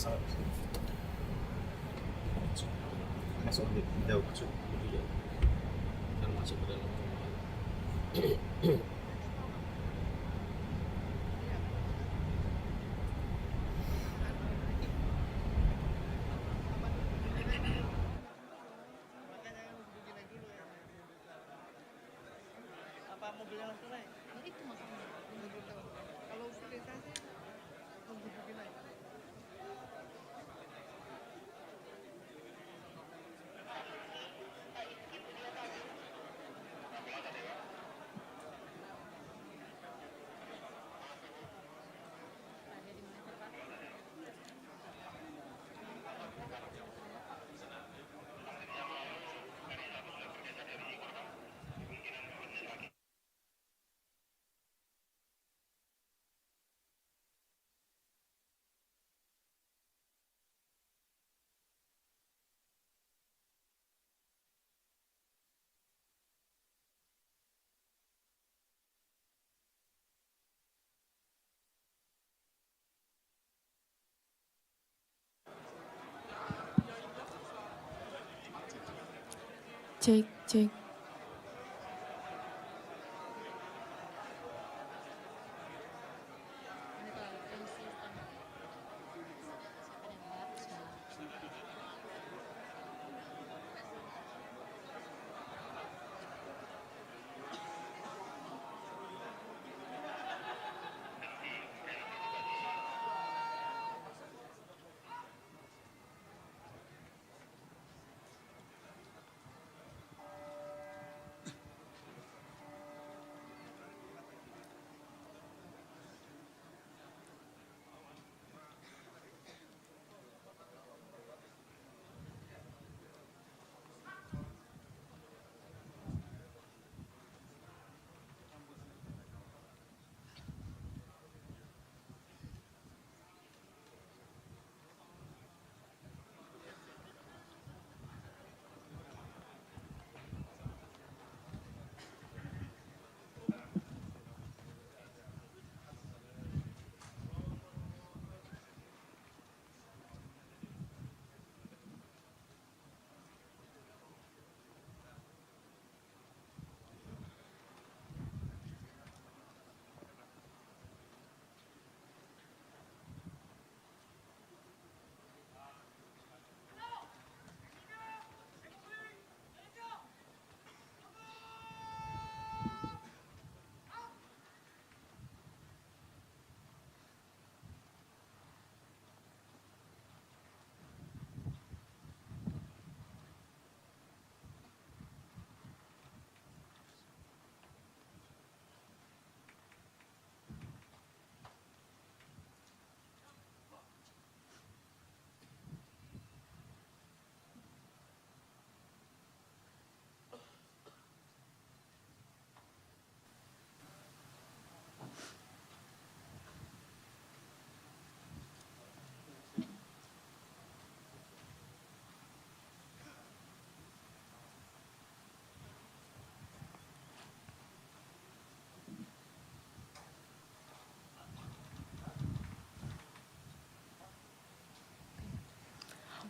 sangat masuk jauh masuk Iya, kan masuk ke dalam rumah. Apa mobilnya langsung naik? Ya itu makanya. Kalau kita sih nunggu mobil naik. Ada di mana Pak? Cek, cek. Ini kalau polisi standar. Siapa yang baru sih?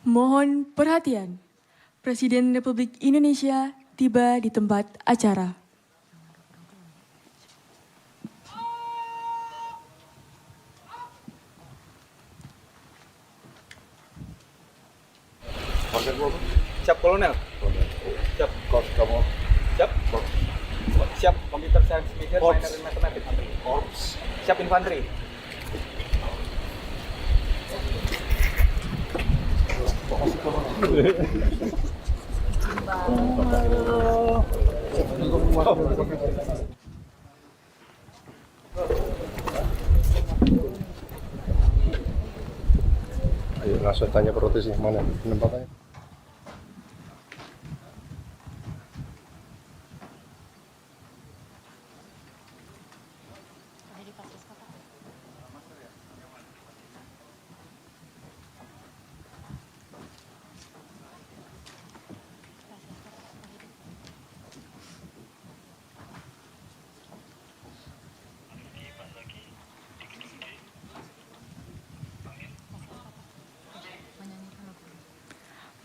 Mohon perhatian. Presiden Republik Indonesia tiba di tempat acara. Siap kolonel. Siap. kos kamu Siap. Siap computer science major Korps. minor in mathematics. korps Siap infanteri. ayo langsung tanya protesnya mana penempatannya. Ada di Pakis Pak.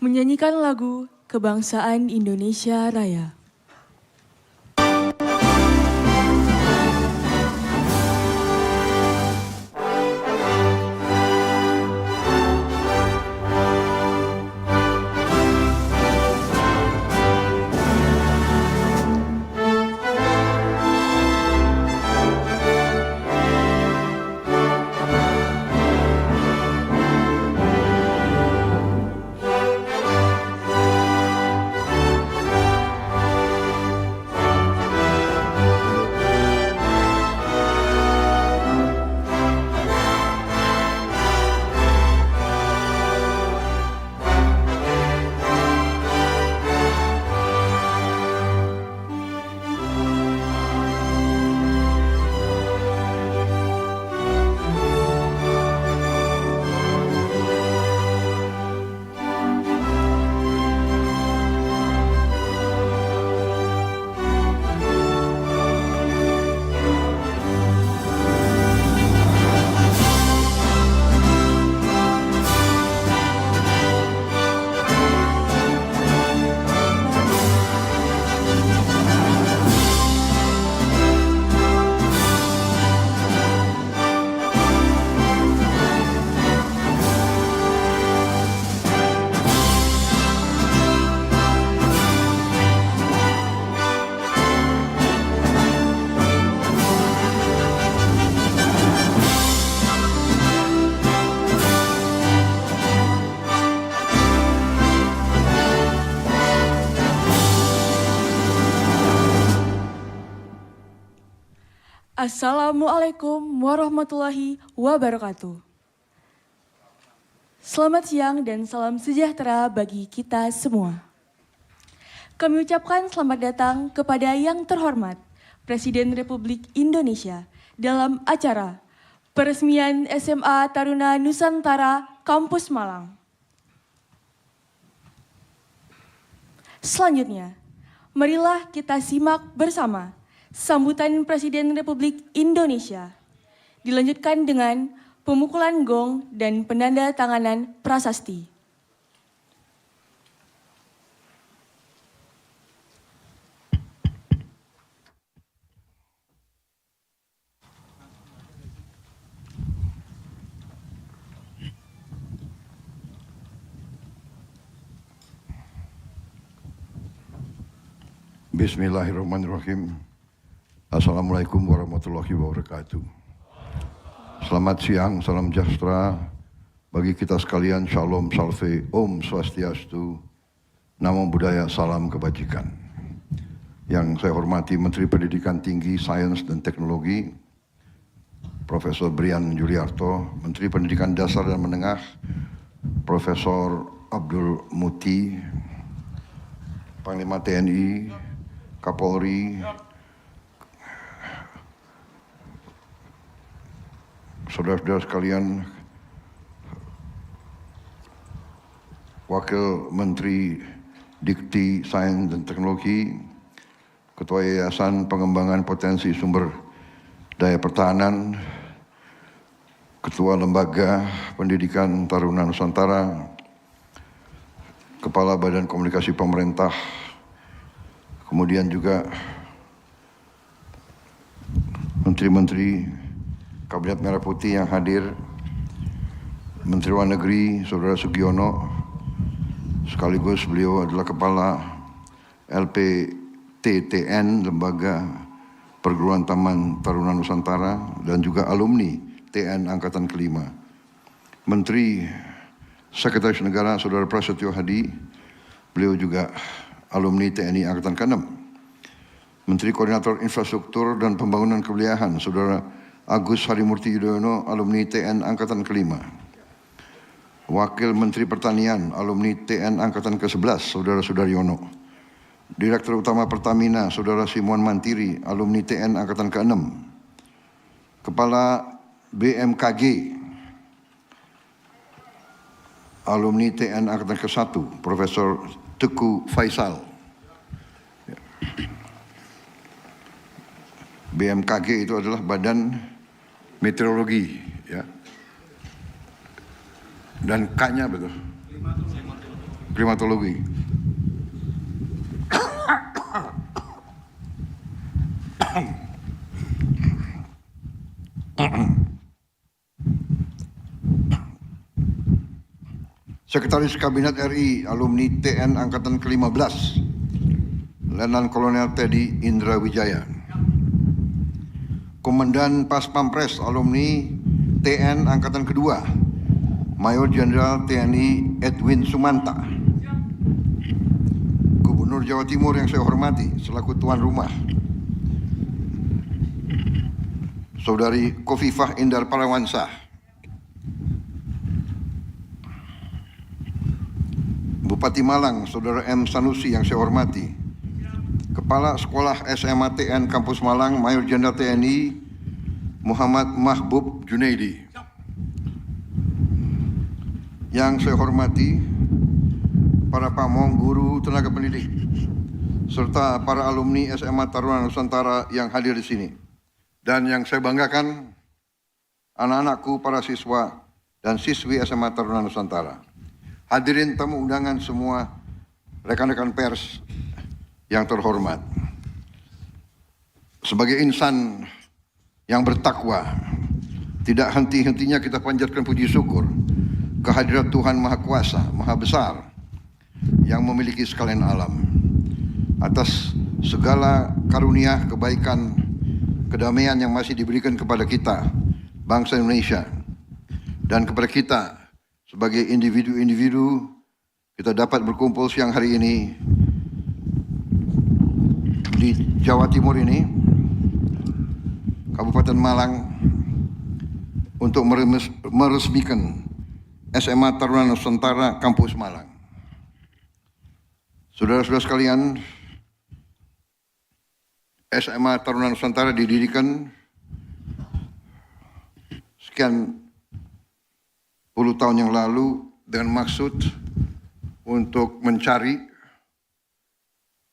menyanyikan lagu Kebangsaan Indonesia Raya. Assalamualaikum warahmatullahi wabarakatuh. Selamat siang dan salam sejahtera bagi kita semua. Kami ucapkan selamat datang kepada yang terhormat Presiden Republik Indonesia dalam acara peresmian SMA Taruna Nusantara Kampus Malang. Selanjutnya, marilah kita simak bersama sambutan Presiden Republik Indonesia, dilanjutkan dengan pemukulan gong dan penanda tanganan prasasti. Bismillahirrahmanirrahim. Assalamualaikum warahmatullahi wabarakatuh. Selamat siang, salam sejahtera bagi kita sekalian. Shalom, salve, Om Swastiastu, Namo Buddhaya, salam kebajikan. Yang saya hormati Menteri Pendidikan Tinggi, Sains dan Teknologi, Profesor Brian Juliarto, Menteri Pendidikan Dasar dan Menengah, Profesor Abdul Muti, Panglima TNI, Kapolri, saudara-saudara sekalian, Wakil Menteri Dikti, Sains dan Teknologi, Ketua Yayasan Pengembangan Potensi Sumber Daya Pertahanan, Ketua Lembaga Pendidikan Taruna Nusantara, Kepala Badan Komunikasi Pemerintah, kemudian juga Menteri-Menteri Kabinet Merah Putih yang hadir, Menteri Luar Negeri Saudara Sugiono, sekaligus beliau adalah Kepala LPTTN, Lembaga Perguruan Taman Taruna Nusantara, dan juga alumni TN Angkatan Kelima. Menteri Sekretaris Negara Saudara Prasetyo Hadi, beliau juga alumni TNI Angkatan ke-6. Menteri Koordinator Infrastruktur dan Pembangunan Kewilayahan Saudara Agus Harimurti Yudhoyono, alumni TN Angkatan ke-5. Wakil Menteri Pertanian, alumni TN Angkatan ke-11, Saudara Sudaryono. Direktur Utama Pertamina, Saudara Simon Mantiri, alumni TN Angkatan ke-6. Kepala BMKG, alumni TN Angkatan ke-1, Profesor Teguh Faisal. BMKG itu adalah Badan Meteorologi, ya. Dan K-nya betul. Klimatologi. Sekretaris Kabinet RI alumni TN Angkatan ke-15, Letnan Kolonel Teddy Indra Wijaya. Komandan Pas Pampres alumni TN Angkatan Kedua, Mayor Jenderal TNI Edwin Sumanta. Gubernur Jawa Timur yang saya hormati selaku tuan rumah, Saudari Khofifah Indar Parawansa. Bupati Malang, Saudara M. Sanusi yang saya hormati. Kepala Sekolah SMA TN Kampus Malang, Mayor Jenderal TNI Muhammad Mahbub Junaidi. Yang saya hormati para pamong, guru, tenaga pendidik, serta para alumni SMA Taruna Nusantara yang hadir di sini. Dan yang saya banggakan, anak-anakku, para siswa dan siswi SMA Taruna Nusantara. Hadirin tamu undangan semua, rekan-rekan pers yang terhormat. Sebagai insan yang bertakwa, tidak henti-hentinya kita panjatkan puji syukur kehadirat Tuhan Maha Kuasa, Maha Besar, yang memiliki sekalian alam, atas segala karunia, kebaikan, kedamaian yang masih diberikan kepada kita, bangsa Indonesia, dan kepada kita sebagai individu-individu. Kita dapat berkumpul siang hari ini di Jawa Timur ini, Kabupaten Malang, untuk meresmikan SMA Taruna Nusantara Kampus Malang. Saudara-saudara sekalian, SMA Taruna Nusantara didirikan sekian puluh tahun yang lalu dengan maksud untuk mencari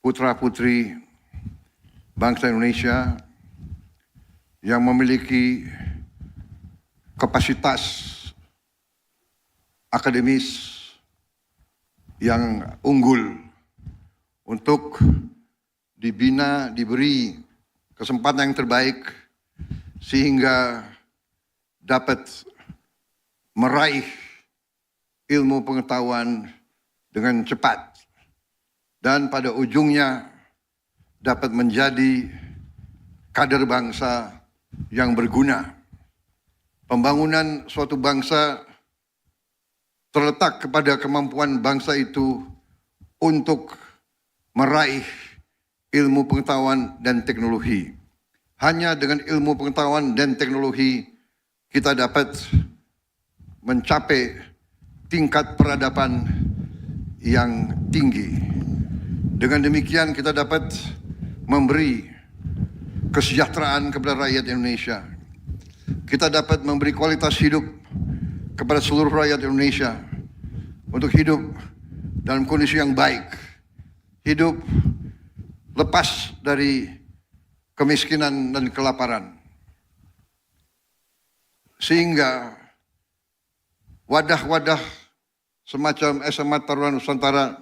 putra-putri bangsa Indonesia yang memiliki kapasitas akademis yang unggul untuk dibina, diberi kesempatan yang terbaik sehingga dapat meraih ilmu pengetahuan dengan cepat dan pada ujungnya dapat menjadi kader bangsa yang berguna. Pembangunan suatu bangsa terletak kepada kemampuan bangsa itu untuk meraih ilmu pengetahuan dan teknologi. Hanya dengan ilmu pengetahuan dan teknologi kita dapat mencapai tingkat peradaban yang tinggi. Dengan demikian kita dapat memberi kesejahteraan kepada rakyat Indonesia. Kita dapat memberi kualitas hidup kepada seluruh rakyat Indonesia untuk hidup dalam kondisi yang baik, hidup lepas dari kemiskinan dan kelaparan. Sehingga wadah-wadah semacam SMA Taruna Nusantara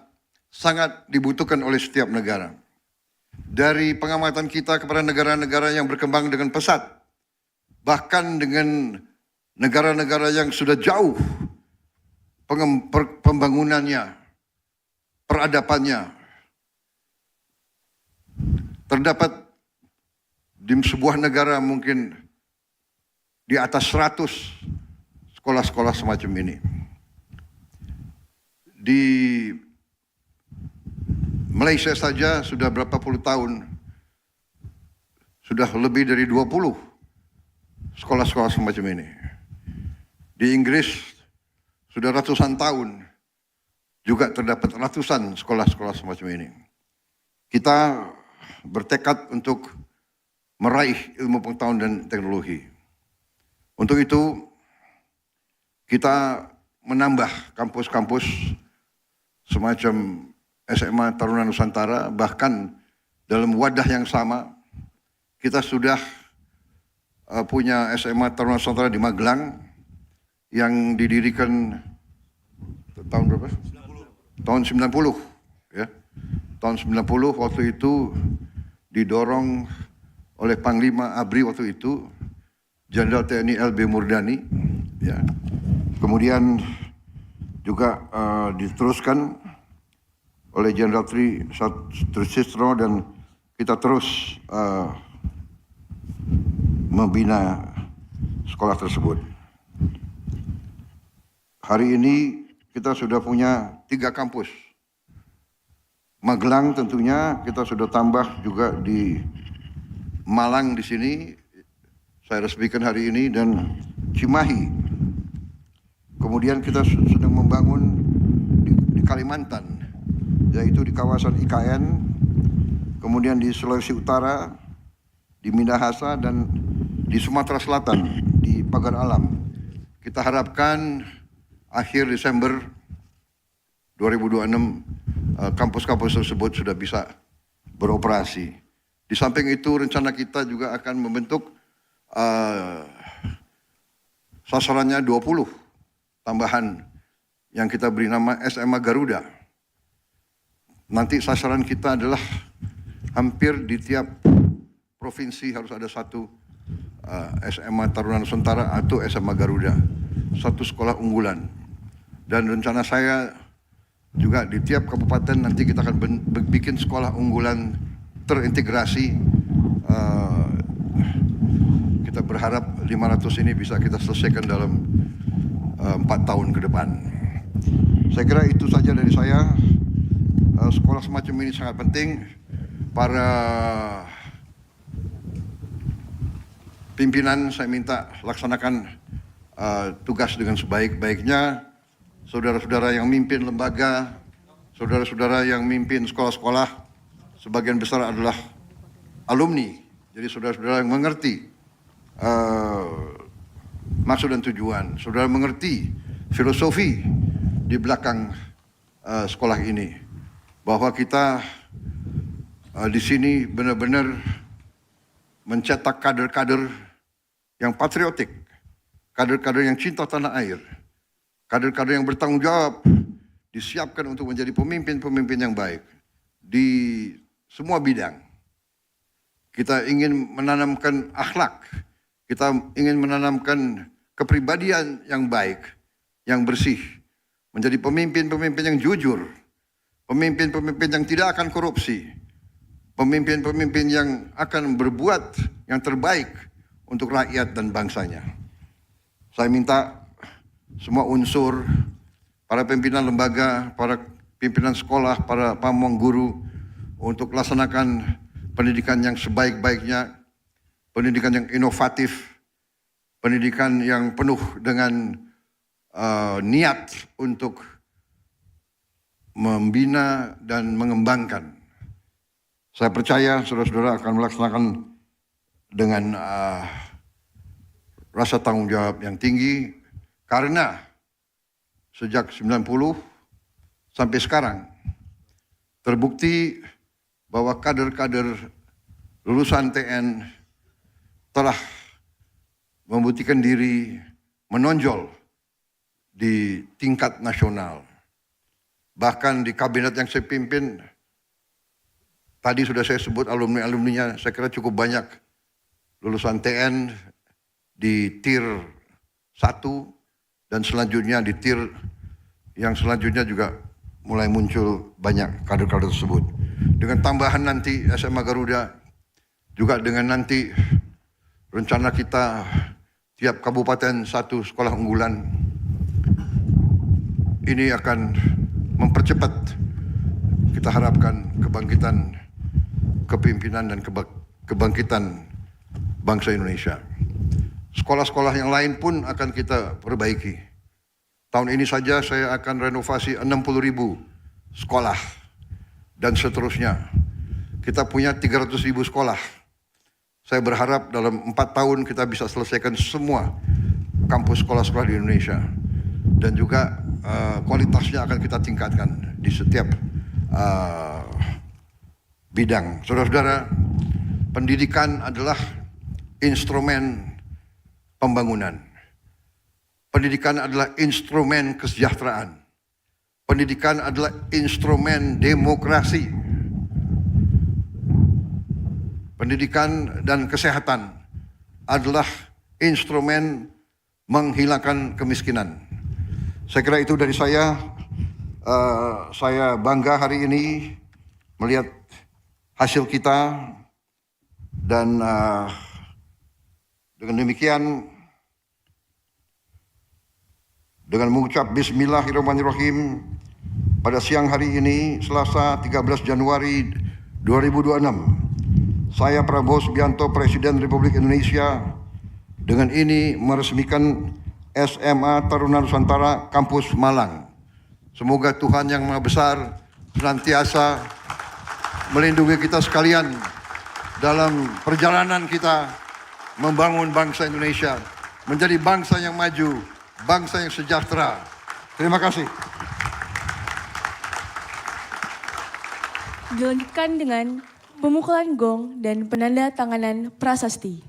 sangat dibutuhkan oleh setiap negara. Dari pengamatan kita kepada negara-negara yang berkembang dengan pesat, bahkan dengan negara-negara yang sudah jauh pembangunannya, peradabannya, terdapat di sebuah negara mungkin di atas 100 sekolah-sekolah semacam ini. Di Malaysia saja sudah berapa puluh tahun, sudah lebih dari 20 sekolah-sekolah semacam ini. Di Inggris sudah ratusan tahun juga terdapat ratusan sekolah-sekolah semacam ini. Kita bertekad untuk meraih ilmu pengetahuan dan teknologi. Untuk itu kita menambah kampus-kampus semacam SMA Taruna Nusantara, bahkan dalam wadah yang sama kita sudah punya SMA Taruna Nusantara di Magelang yang didirikan tahun berapa? tahun 90, ya. Tahun 90 waktu itu didorong oleh Panglima ABRI waktu itu, Jenderal TNI LB Murdani, ya. Kemudian juga diteruskan oleh Jenderal Trisistro dan kita terus membina sekolah tersebut. Hari ini kita sudah punya 3 kampus. Magelang tentunya kita sudah tambah juga di Malang di sini, saya resmikan hari ini, dan Cimahi. Kemudian kita sedang membangun di Kalimantan, yaitu di kawasan IKN, kemudian di Sulawesi Utara, di Minahasa, dan di Sumatera Selatan, di Pagar Alam. Kita harapkan akhir Desember 2026 kampus-kampus tersebut sudah bisa beroperasi. Di samping itu rencana kita juga akan membentuk sasarannya 20 tambahan yang kita beri nama SMA Garuda. Nanti sasaran kita adalah hampir di tiap provinsi harus ada satu SMA Taruna Nusantara atau SMA Garuda, satu sekolah unggulan. Dan rencana saya juga di tiap kabupaten nanti kita akan bikin sekolah unggulan terintegrasi. Kita berharap 500 ini bisa kita selesaikan dalam 4 tahun ke depan. Saya kira itu saja dari saya. Sekolah semacam ini sangat penting. Para pimpinan saya minta laksanakan tugas dengan sebaik-baiknya. Saudara-saudara yang mimpin lembaga, saudara-saudara yang mimpin sekolah-sekolah, sebagian besar adalah alumni. Jadi saudara-saudara yang mengerti maksud dan tujuan, saudara mengerti filosofi di belakang sekolah ini, bahwa kita di sini benar-benar mencetak kader-kader yang patriotik, kader-kader yang cinta tanah air, kader-kader yang bertanggung jawab, disiapkan untuk menjadi pemimpin-pemimpin yang baik di semua bidang. Kita ingin menanamkan akhlak, kita ingin menanamkan kepribadian yang baik, yang bersih, menjadi pemimpin-pemimpin yang jujur, pemimpin-pemimpin yang tidak akan korupsi, pemimpin-pemimpin yang akan berbuat yang terbaik untuk rakyat dan bangsanya. Saya minta semua unsur, para pimpinan lembaga, para pimpinan sekolah, para pamong guru untuk laksanakan pendidikan yang sebaik-baiknya, pendidikan yang inovatif, pendidikan yang penuh dengan niat untuk membina dan mengembangkan. Saya percaya saudara-saudara akan melaksanakan dengan rasa tanggung jawab yang tinggi, karena sejak 90 sampai sekarang terbukti bahwa kader-kader lulusan TN telah membuktikan diri menonjol di tingkat nasional. Bahkan di kabinet yang saya pimpin, tadi sudah saya sebut alumni-alumninya, saya kira cukup banyak lulusan TN di tier 1 dan selanjutnya di tier yang selanjutnya juga mulai muncul banyak kader-kader tersebut. Dengan tambahan nanti SMA Garuda, juga dengan nanti rencana kita tiap kabupaten satu sekolah unggulan, ini akan mempercepat kita harapkan kebangkitan kepimpinan dan kebangkitan bangsa Indonesia. Sekolah-sekolah yang lain pun akan kita perbaiki. Tahun ini saja saya akan renovasi 60.000 sekolah dan seterusnya. Kita punya 300.000 sekolah. Saya berharap dalam 4 tahun kita bisa selesaikan semua kampus sekolah-sekolah di Indonesia. Dan juga kualitasnya akan kita tingkatkan di setiap bidang. Saudara-saudara, pendidikan adalah instrumen pembangunan. Pendidikan adalah instrumen kesejahteraan. pendidikan adalah instrumen demokrasi. Pendidikan dan kesehatan adalah instrumen menghilangkan kemiskinan. Saya kira itu dari saya. Saya bangga hari ini melihat hasil kita dan dengan demikian, dengan mengucap Bismillahirrahmanirrahim, pada siang hari ini, Selasa 13 Januari 2026, saya Prabowo Subianto, Presiden Republik Indonesia, dengan ini meresmikan SMA Taruna Nusantara Kampus Malang. Semoga Tuhan Yang Maha Besar senantiasa melindungi kita sekalian dalam perjalanan kita membangun bangsa Indonesia menjadi bangsa yang maju, bangsa yang sejahtera. Terima kasih. Dilanjutkan dengan pemukulan gong dan penanda tanganan prasasti.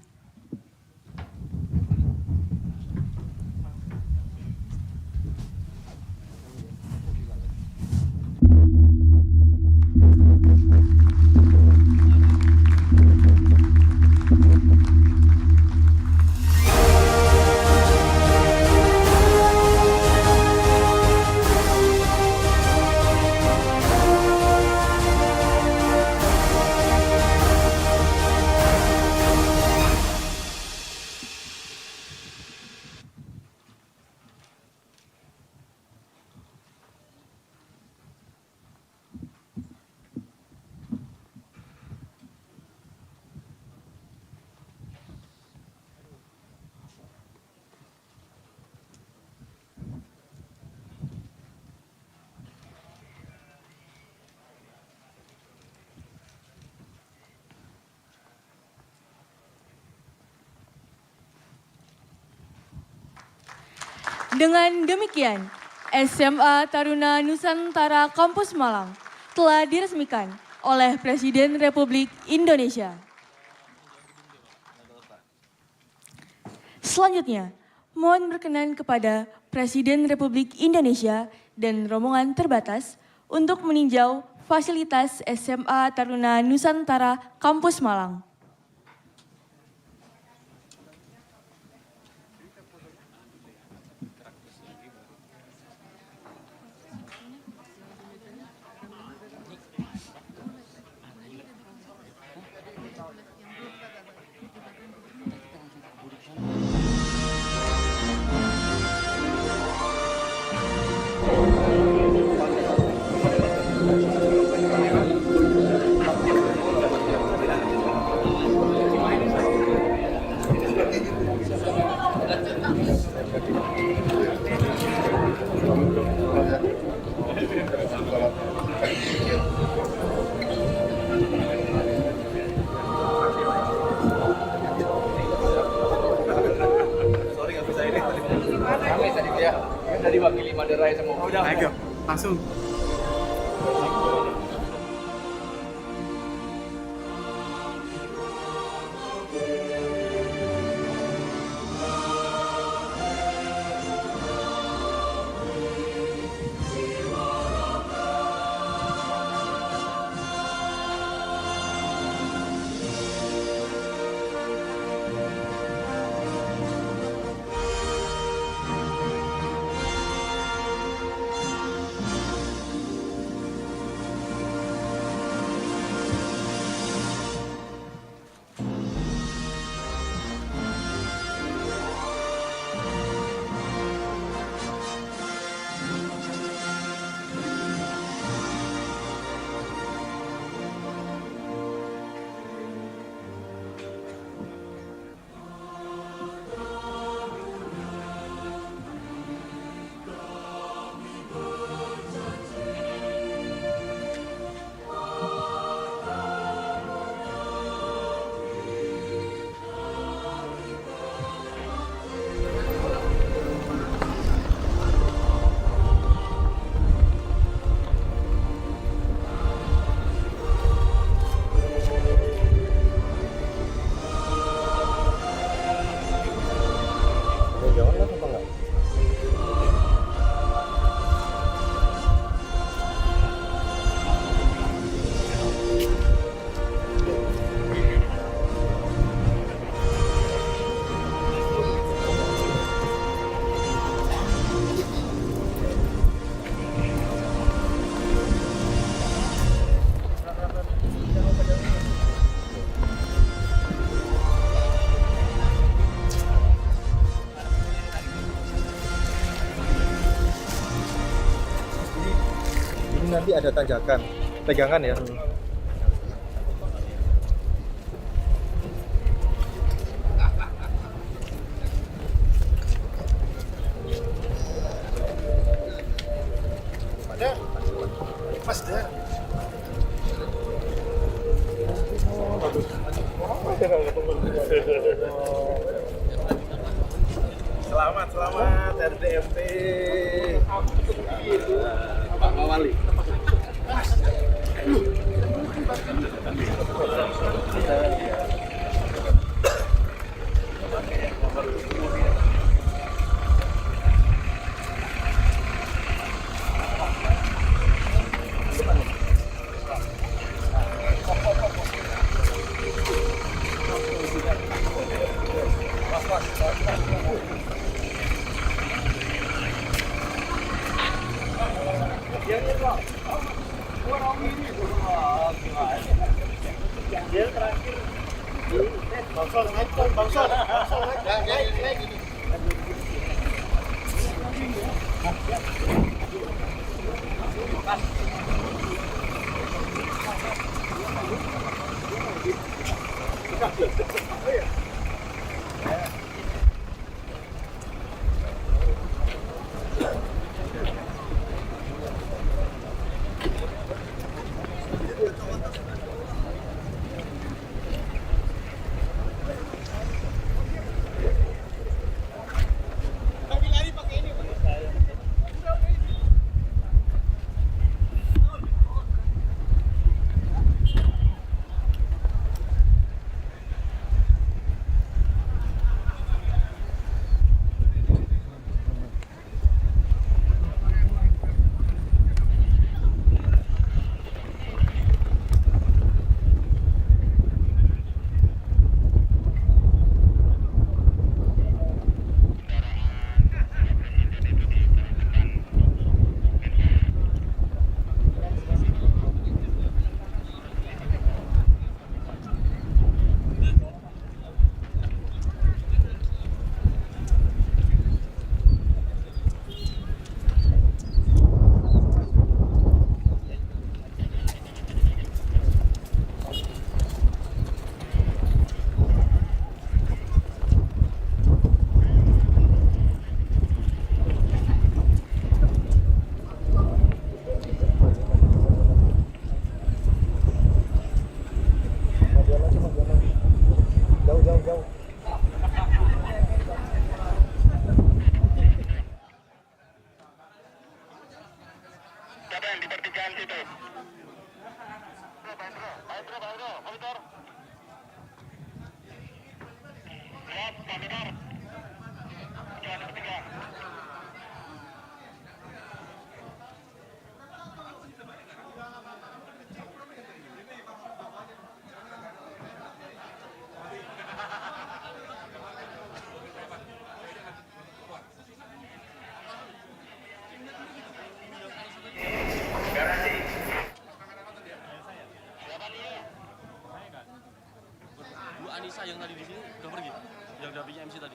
Dengan demikian, SMA Taruna Nusantara Kampus Malang telah diresmikan oleh Presiden Republik Indonesia. Selanjutnya, mohon berkenan kepada Presiden Republik Indonesia dan rombongan terbatas untuk meninjau fasilitas SMA Taruna Nusantara Kampus Malang. Dari wakili Maderai semua. Udah. Ayo, langsung. nanti ada tanjakan, pegangan ya. Selamat RDMP. Pak Mawali. Bu Anissa yang tadi di sini udah pergi, yang dampingnya MC tadi.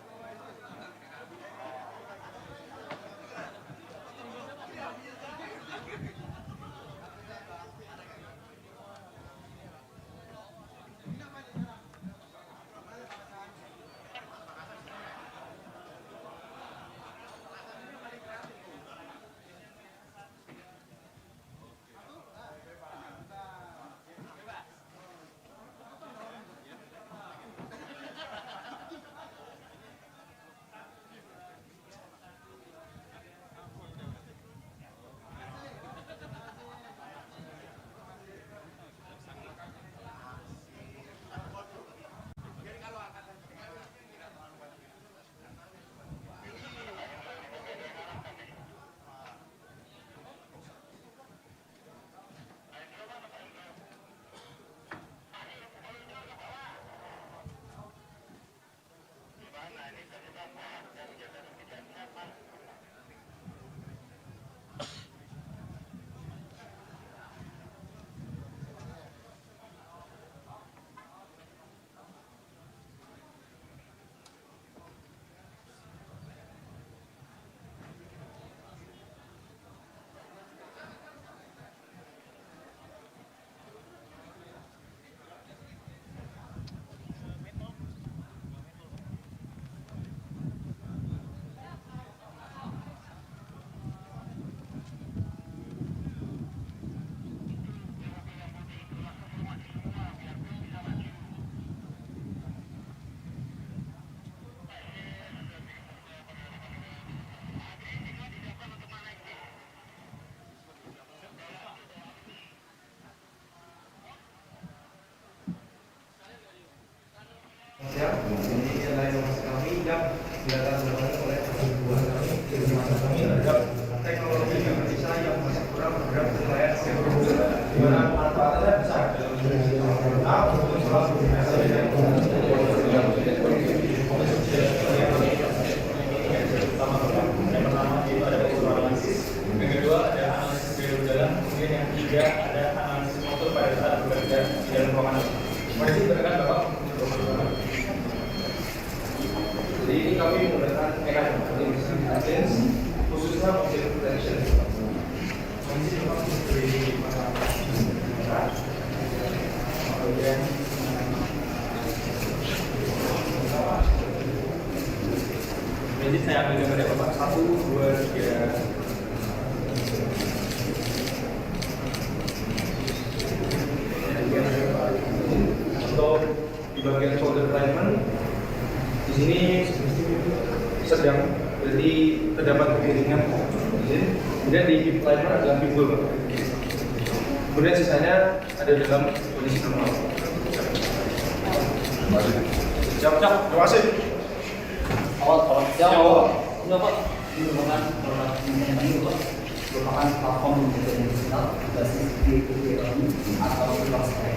dilatar oleh pertumbuhan kami terhadap teknologi yang bisa yang masih kurang bergerak di layar di mana manfaatnya besar dalam untuk selalu yang kedua ada analisis biru dalam, kemudian yang ketiga ada analisis motor pada saat bekerja di dalam ruangan. Masih berdekat Bapak? Jadi ini kami menggunakan mekanisme khususnya mobil protection. Kondisi Bapak seperti kemudian jadi saya ambil gambar ya Bapak, 1, 2, 3. Untuk di bagian shoulder alignment, di sini sedang, jadi terdapat kemiringan. Kemudian di hip alignment adalah pinggul. Kemudian sisanya ada dalam kondisi normal. Siap, terima kasih. Awal enggak Pak, ini merupakan platform digital berbasis ekonomi atau ekonomi.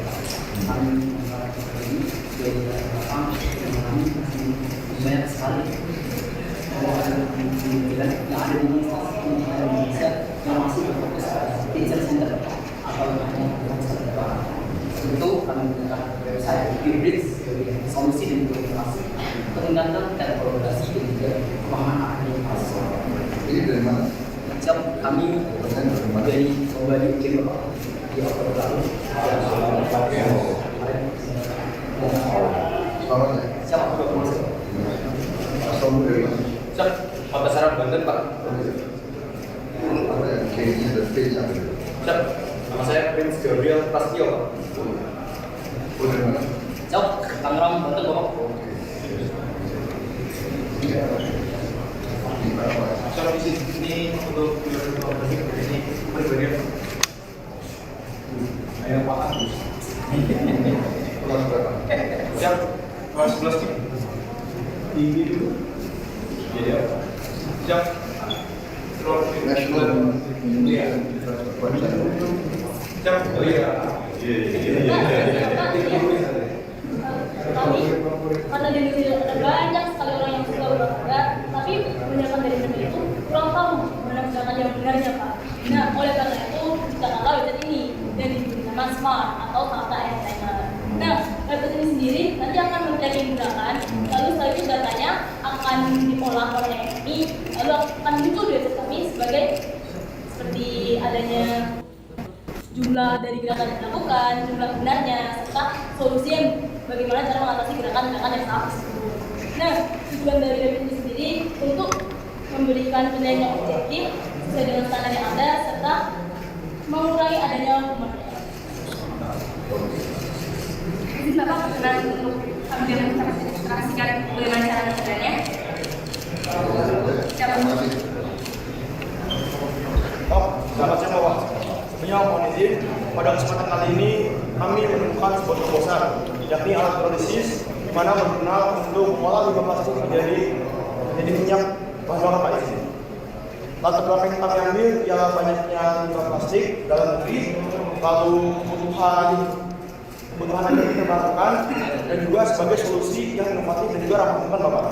Kami menggunakan ini dari belakang mengalami banyak sekali yang ada di Indonesia yang masih berfokus pada teacher center atau namanya itu kami menggunakan website Bridge sebagai solusi dan informasi untuk meningkatkan tingkat kolaborasi dan juga pemahaman aplikasi. Ini dari mana? Siap, kami dari Kembali Kim di Oktober lalu. Soalnya? Siap, aku masuk. Asal dari mana? Siap, Papasaran Banten Pak. Apa ya? K-nya dan P-nya. Siap, nama saya Prince Gabriel Prasetyo Pak. Oh, dari mana? Siap, Tangerang Banten Bapak. Secara fisik ini untuk operasi ini berbeda. Ayo Pak Agus. Kelas berapa? Siap, kelas 11 nih. Tinggi dulu. Jadi apa? Siap. National Iya. Siap. Oh iya. Kami karena di Indonesia ada banyak sekali orang yang suka berolahraga, tapi kebanyakan dari mereka itu kurang tahu mana gerakan yang benarnya Pak. Nah, oleh karena itu kita tahu website ini dan digunakan smart atau kata entertainer. Nah, website ini sendiri nanti akan men-tracking gerakan, lalu setelah itu datanya akan diolah oleh kami, lalu akan muncul di website kami sebagai seperti adanya jumlah dari gerakan yang dilakukan, jumlah benarnya, serta solusi yang bagaimana cara mengatasi gerakan-gerakan yang salah tersebut. Nah, tujuan dari web ini sendiri untuk memberikan penilaian yang objektif sesuai dengan standar yang ada, serta mengurangi adanya pemakaian. Izin Bapak berkenan untuk ambil transaksikan bagaimana cara mengerjakannya. Siapa? Oh, selamat siang Bapak. Sebelumnya mohon izin, pada kesempatan kali ini kami menemukan sebuah terobosan, yakni alat hidrolisis di mana berguna untuk mengolah limbah plastik menjadi minyak bahan bakar Pak izin. Latar belakang yang kami ambil ialah banyaknya limbah plastik dalam negeri, lalu kebutuhan energi terbarukan, dan juga sebagai solusi yang inovatif dan juga ramah lingkungan Bapak.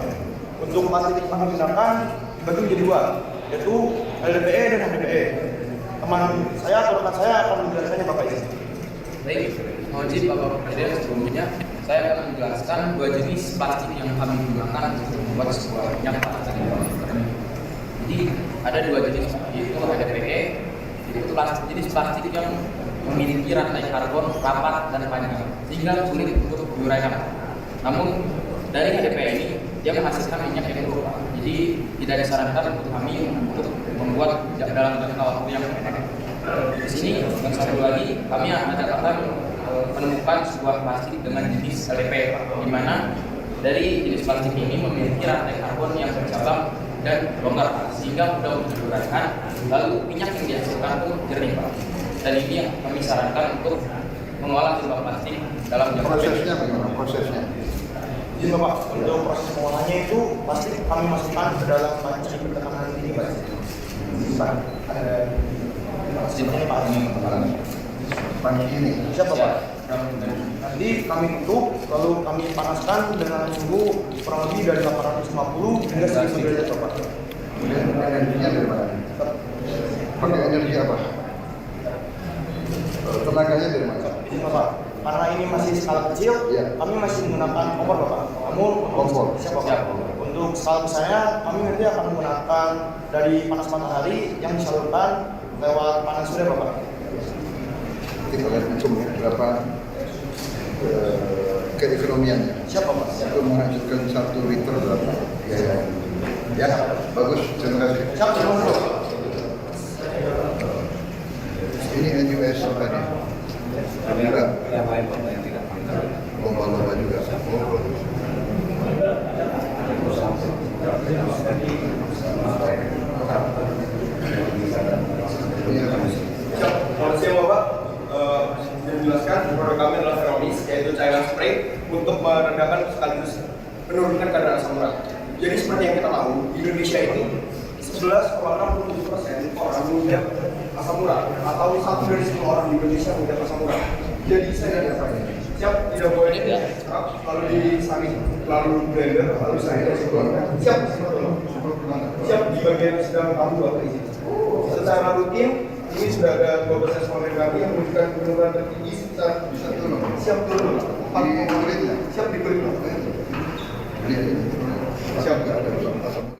Untuk plastik yang kami gunakan dibagi menjadi dua, yaitu LDPE dan HDPE. Teman saya atau rekan saya akan menjelaskannya Bapak izin. Baik, mohon izin Bapak Presiden, sebelumnya saya akan menjelaskan dua jenis plastik yang kami gunakan untuk membuat sebuah minyak tadi. Jadi ada dua jenis, yaitu HDPE, yaitu jenis plastik yang memiliki rantai karbon rapat dan panjang sehingga sulit untuk diuraikan. Namun dari HDPE ini dia menghasilkan minyak yang buruk, jadi tidak disarankan untuk kami untuk membuat dalam jangka waktu yang pendek. Di sini yang satu lagi kami akan menemukan sebuah plastik dengan jenis LDPE, di mana dari jenis plastik ini memiliki rantai karbon yang bercabang dan longgar sehingga mudah untuk diuraikan, lalu minyak yang dihasilkan pun jernih Pak. Dan ini yang kami sarankan untuk mengolah limbah plastik dalam jangka prosesnya bagaimana prosesnya? Jadi Bapak, untuk proses pengolahannya itu pasti kami masukkan ke dalam panci bertekanan tinggi Pak. Pak, ada ini Pak. Panci ini. Siap Bapak? Nanti kami tutup, lalu kami panaskan dengan suhu kurang lebih dari 850 hingga 1000 derajat Bapak. Kemudian energinya dari mana? Pakai energi apa? Tenaganya dari mana? Izin Bapak, karena ini masih skala kecil, Iya. kami masih menggunakan kompor Bapak. Namun Kompor. siap Bapak. Untuk skala besarnya, kami nanti akan menggunakan dari panas matahari yang disalurkan lewat panas surya Bapak. Kita lihat hitung ya, berapa keekonomiannya. Siap Bapak. Untuk menghasilkan 1 liter berapa? Ya, bagus, terima kasih. Siap, terima kasih. Ini NUS apa nih? Juga. Lomba-lomba juga. Selamat siang Bapak. Sudah dijelaskan produk kami adalah Veronis, yaitu cairan spray untuk merendahkan sekaligus menurunkan kadar asam urat. Jadi seperti yang kita tahu, di Indonesia ini 11,67% orang mengidap asam urat, atau 1 dari 10 orang di Indonesia mengidap asam urat. Jadi saya siap, tidak boleh diserap, lalu disaring, lalu blender, lalu saya siap, siap di bagian sedang tahu Bapak izin. Secara rutin ini sudah ada 12 responden kami yang menunjukkan penurunan tertinggi sekitar siap turun 4,5 siap di kulit Siap, nggak ada asam.